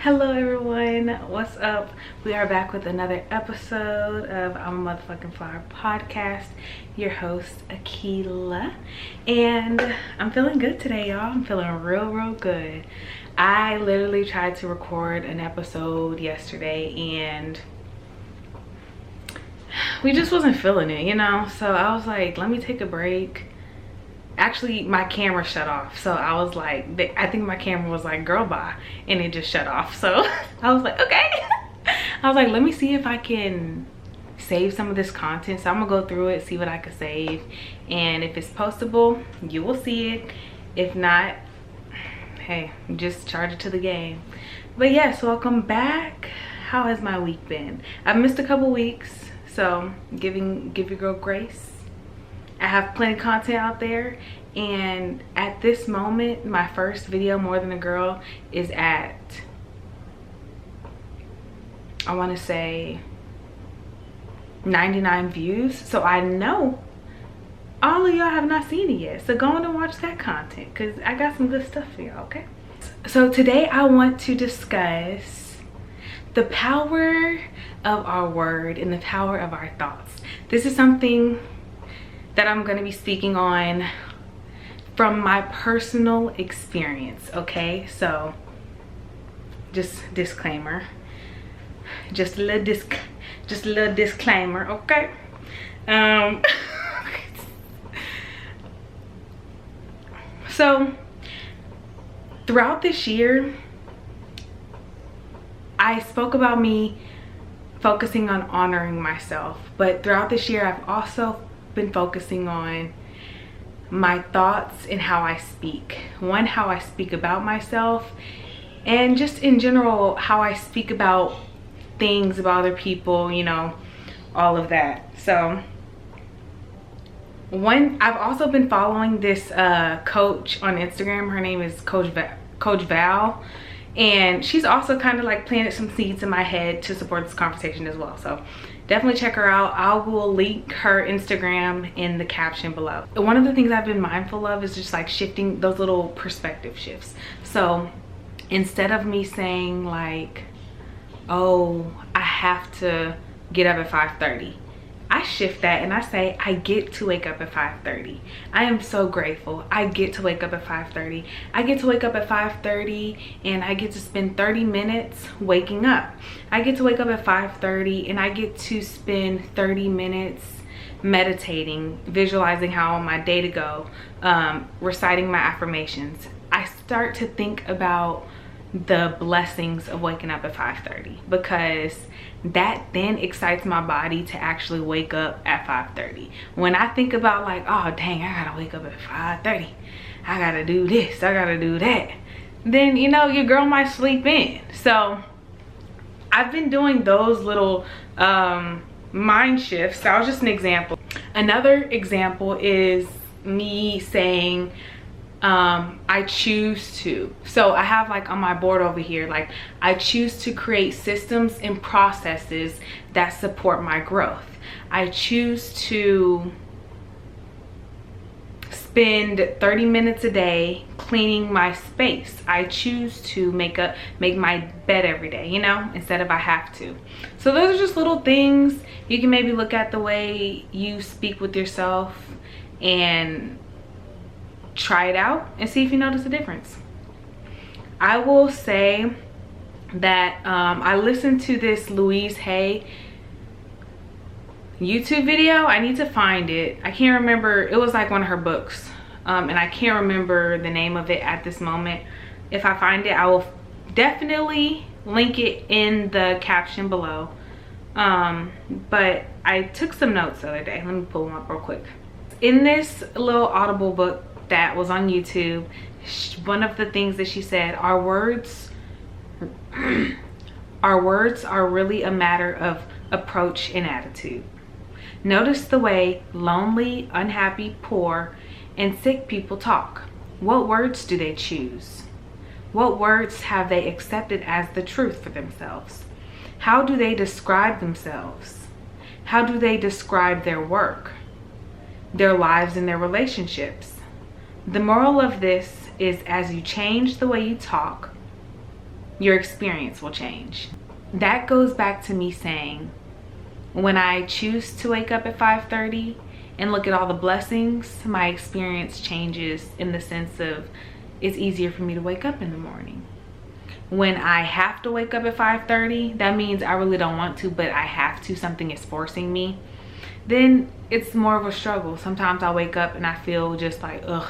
Hello everyone, what's up? We are back with another episode of I'm a Motherfucking Flower podcast. Your host Akila, and I'm feeling good today, y'all. I'm feeling real good. I literally tried to record an episode yesterday and we just wasn't feeling it, you know? So I was like, let me take a break. Actually, my camera shut off, so I was like, I think my camera was like, girl, bye, and it just shut off. So I was like, okay. I was like, let me see if I can save some of this content. So I'm gonna go through it, see what I can save, and if it's postable, you will see it. If not, hey, just charge it to the game. But yes, welcome back. How has my week been? I've missed a couple weeks, so give your girl grace. I have plenty of content out there, and at this moment my first video, More Than a Girl, is at, I want to say 99 views. So I know all of y'all have not seen it yet, so go on and watch that content because I got some good stuff for y'all. Okay, so today I want to discuss the power of our word and the power of our thoughts. This is something that I'm going to be speaking on from my personal experience, okay? So just disclaimer, just a little disclaimer, okay? So throughout this year, I spoke about me focusing on honoring myself, but throughout this year I've also been focusing on my thoughts and how I speak. One, how I speak about myself, and just in general how I speak about things, about other people, you know, all of that. So I've also been following this coach on Instagram. Her name is Coach Val, and she's also kind of like planted some seeds in my head to support this conversation as well. So definitely check her out. I will link her Instagram in the caption below. One of the things I've been mindful of is just like shifting those little perspective shifts. So instead of me saying like, oh, I have to get up at 5:30, I shift that and I say, I get to wake up at 5:30. I am so grateful. I get to wake up at 5:30. I get to wake up at 5:30 and I get to spend 30 minutes waking up. I get to wake up at 5:30 and I get to spend 30 minutes meditating, visualizing how I want my day to go, reciting my affirmations. I start to think about the blessings of waking up at 5:30 because that then excites my body to actually wake up at 5:30. When I think about like, oh dang, I gotta wake up at 5:30, I gotta do this, I gotta do that, then you know your girl might sleep in. So I've been doing those little mind shifts. That was just an example. Another example is me saying I choose to. So I have like on my board over here, like I choose to create systems and processes that support my growth. I choose to spend 30 minutes a day cleaning my space. I choose to make my bed every day, you know, instead of I have to. So those are just little things. You can maybe look at the way you speak with yourself and try it out and see if you notice a difference. I will say that I listened to this Louise Hay YouTube video. I need to find it. I can't remember. It was like one of her books, and I can't remember the name of it at this moment. If I find it, I will definitely link it in the caption below. But I took some notes the other day. Let me pull them up real quick. In this little Audible book that was on YouTube, one of the things that she said, our words are really a matter of approach and attitude. Notice the way lonely, unhappy, poor, and sick people talk. What words do they choose? What words have they accepted as the truth for themselves? How do they describe themselves? How do they describe their work, their lives, and their relationships? The moral of this is, as you change the way you talk, your experience will change. That goes back to me saying, when I choose to wake up at 5:30 and look at all the blessings, my experience changes in the sense of it's easier for me to wake up in the morning. When I have to wake up at 5:30, that means I really don't want to, but I have to, something is forcing me, then it's more of a struggle. Sometimes I wake up and I feel just like, ugh,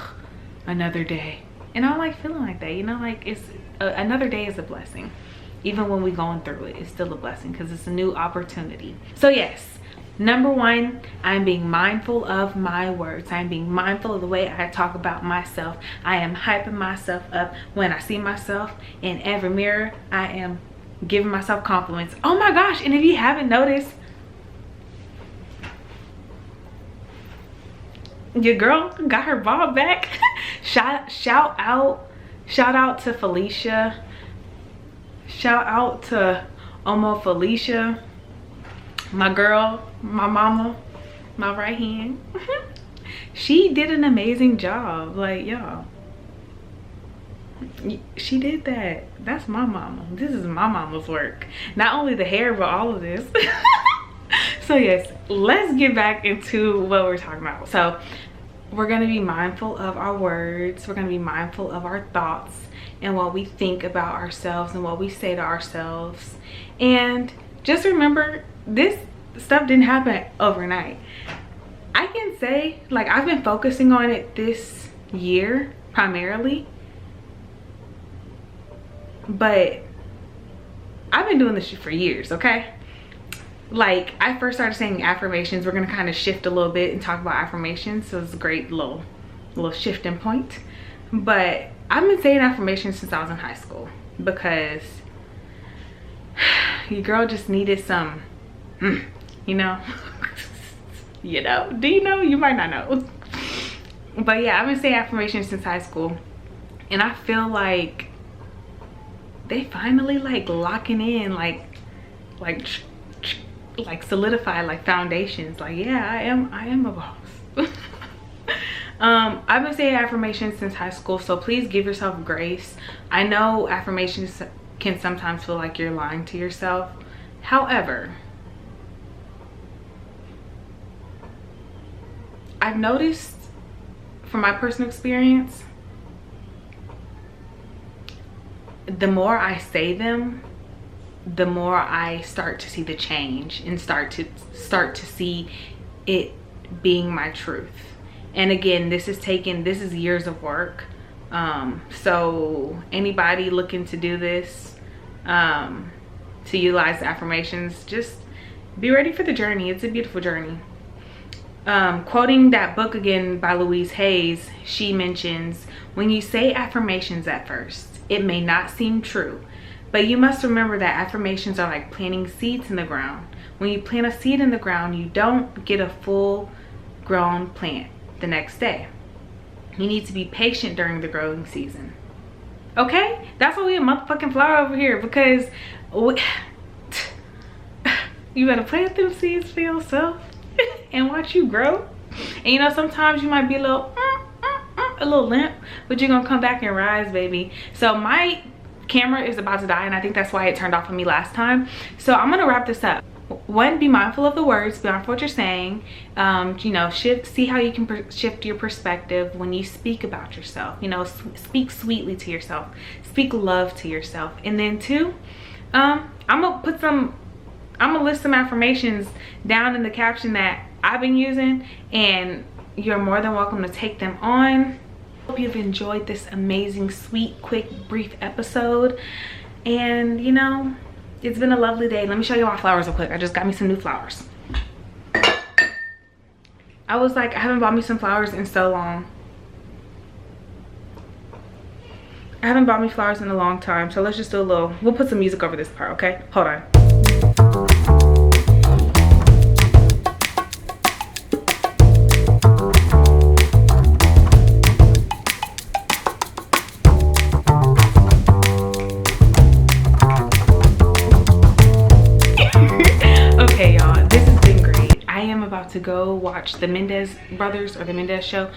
another day. And I don't like feeling like that, you know, like it's another day is a blessing. Even when we're going through it, it's still a blessing because it's a new opportunity. So yes, number one, I'm being mindful of my words. I'm being mindful of the way I talk about myself. I am hyping myself up. When I see myself in every mirror, I am giving myself compliments. Oh my gosh, and if you haven't noticed, your girl got her bob back. shout out to Felicia. Shout out to Omo Felicia, my girl, my mama, my right hand. She did an amazing job. Like, y'all, she did that. That's my mama. This is my mama's work. Not only the hair, but all of this. So yes, let's get back into what we're talking about. So we're going to be mindful of our words. We're going to be mindful of our thoughts and what we think about ourselves and what we say to ourselves. And just remember, this stuff didn't happen overnight. I can say, like, I've been focusing on it this year primarily, but I've been doing this shit for years, okay? Like, I first started saying affirmations. We're gonna kind of shift a little bit and talk about affirmations, so it's a great little shifting point. But I've been saying affirmations since I was in high school because your girl just needed some, you know. You know, do you know? You might not know. But yeah, I've been saying affirmations since high school, and I feel like they finally like locking in, like solidified, like foundations. Like, yeah, I am a boss. I've been saying affirmations since high school, so please give yourself grace. I know affirmations can sometimes feel like you're lying to yourself. However, I've noticed from my personal experience, the more I say them, the more I start to see the change and start to see it being my truth. And again, this is years of work. So anybody looking to do this, to utilize affirmations, just be ready for the journey. It's a beautiful journey. Quoting that book again by Louise Hayes, she mentions, when you say affirmations at first, it may not seem true, but you must remember that affirmations are like planting seeds in the ground. When you plant a seed in the ground, you don't get a full grown plant the next day. You need to be patient during the growing season. Okay? That's why we a motherfucking flower over here, because you better plant them seeds for yourself and watch you grow. And you know, sometimes you might be a little limp, but you're gonna come back and rise, baby. So my camera is about to die, and I think that's why it turned off on me last time. So I'm gonna wrap this up. One, be mindful of the words, be mindful of what you're saying. You know, see how you can shift your perspective when you speak about yourself. You know, speak sweetly to yourself, speak love to yourself. And then two, I'm gonna list some affirmations down in the caption that I've been using, and you're more than welcome to take them on. Hope you've enjoyed this amazing, sweet, quick, brief episode. And you know, it's been a lovely day. Let me show you my flowers real quick. I just got me some new flowers. I was like, I haven't bought me some flowers in so long. I haven't bought me flowers in a long time, so let's just do a little, we'll put some music over this part, okay? Hold on. Okay, y'all, this has been great. I am about to go watch the Mendez brothers, or the Mendez show,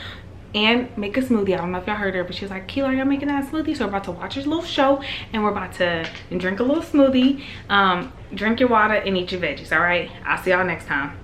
and make a smoothie. I don't know if y'all heard her, but she was like, Keela, are y'all making that smoothie? So we're about to watch this little show and we're about to drink a little smoothie. Drink your water and eat your veggies, all right? I'll see y'all next time.